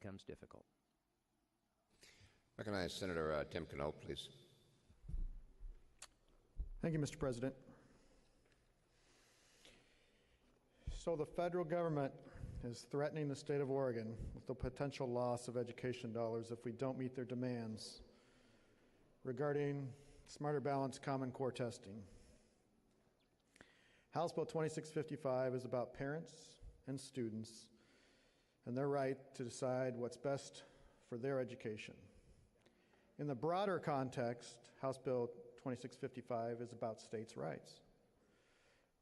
becomes difficult. Recognize Senator Tim Knopp, please. Thank you, Mr. President. So the federal government is threatening the state of Oregon with the potential loss of education dollars if we don't meet their demands regarding Smarter Balanced Common Core testing. House Bill 2655 is about parents and students and their right to decide what's best for their education. In the broader context, House Bill 2655 is about states' rights.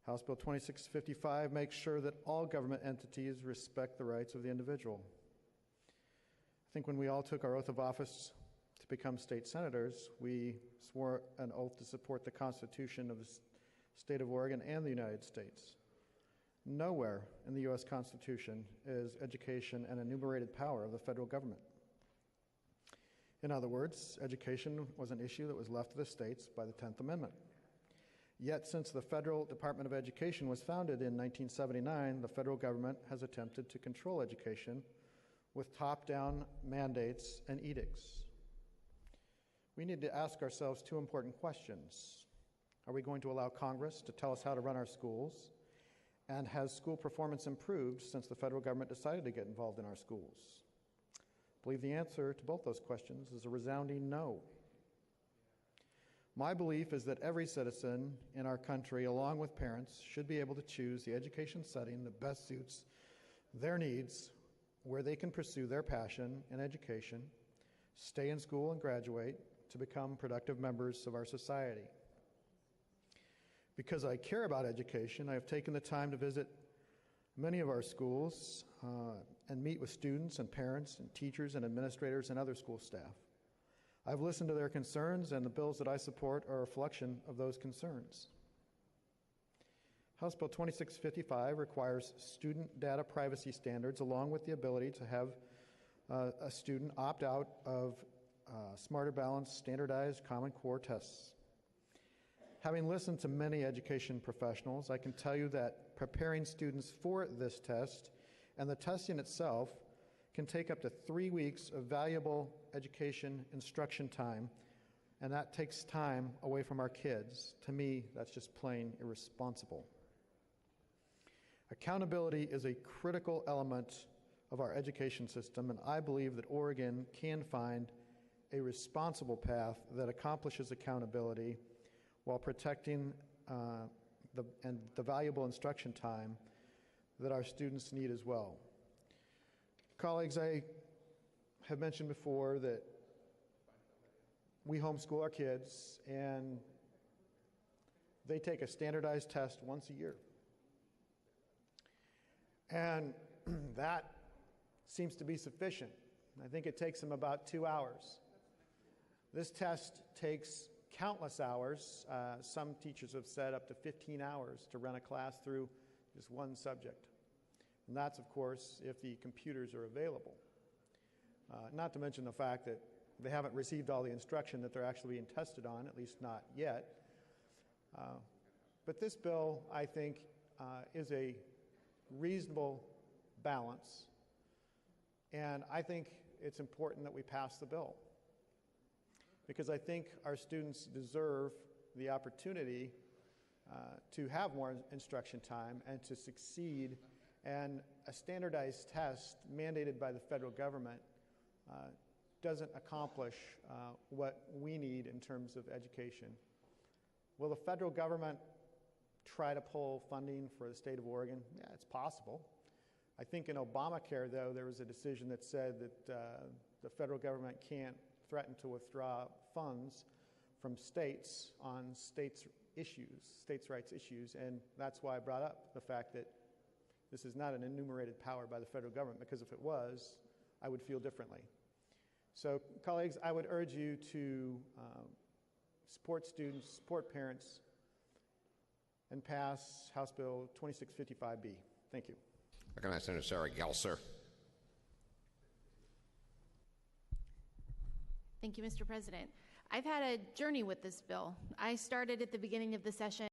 House Bill 2655 makes sure that all government entities respect the rights of the individual. I think when we all took our oath of office to become state senators, we swore an oath to support the Constitution of the state of Oregon and the United States. Nowhere in the U.S. Constitution is education an enumerated power of the federal government. In other words, education was an issue that was left to the states by the 10th Amendment. Yet, since the Federal Department of Education was founded in 1979, the federal government has attempted to control education with top-down mandates and edicts. We need to ask ourselves two important questions. Are we going to allow Congress to tell us how to run our schools? And has school performance improved since the federal government decided to get involved in our schools? I believe the answer to both those questions is a resounding no. My belief is that every citizen in our country, along with parents, should be able to choose the education setting that best suits their needs, where they can pursue their passion in education, stay in school and graduate to become productive members of our society. Because I care about education, I have taken the time to visit many of our schools and meet with students and parents and teachers and administrators and other school staff. I've listened to their concerns, and the bills that I support are a reflection of those concerns. House Bill 2655 requires student data privacy standards along with the ability to have a student opt out of Smarter Balanced Standardized Common Core tests. Having listened to many education professionals, I can tell you that preparing students for this test and the testing itself can take up to 3 weeks of valuable education instruction time, and that takes time away from our kids. To me, that's just plain irresponsible. Accountability is a critical element of our education system, and I believe that Oregon can find a responsible path that accomplishes accountability while protecting the valuable instruction time that our students need as well. Colleagues, I have mentioned before that we homeschool our kids, and they take a standardized test once a year. And that seems to be sufficient. I think it takes them about 2 hours. This test takes countless hours. Some teachers have said up to 15 hours to run a class through just one subject. And that's, of course, if the computers are available. Not to mention the fact that they haven't received all the instruction that they're actually being tested on, at least not yet. But this bill, I think, is a reasonable balance, and I think it's important that we pass the bill, because I think our students deserve the opportunity to have more instruction time and to succeed. And a standardized test mandated by the federal government doesn't accomplish what we need in terms of education. Will the federal government try to pull funding for the state of Oregon? Yeah, it's possible. I think in Obamacare, though, there was a decision that said that the federal government can't threaten to withdraw funds from states on states' rights issues, and that's why I brought up the fact that this is not an enumerated power by the federal government, because if it was, I would feel differently. So, colleagues, I would urge you to support students, support parents, and pass House Bill 2655B. Thank you. Recognize Senator Sarah Gelser. Thank you, Mr. President. I've had a journey with this bill. I started at the beginning of the session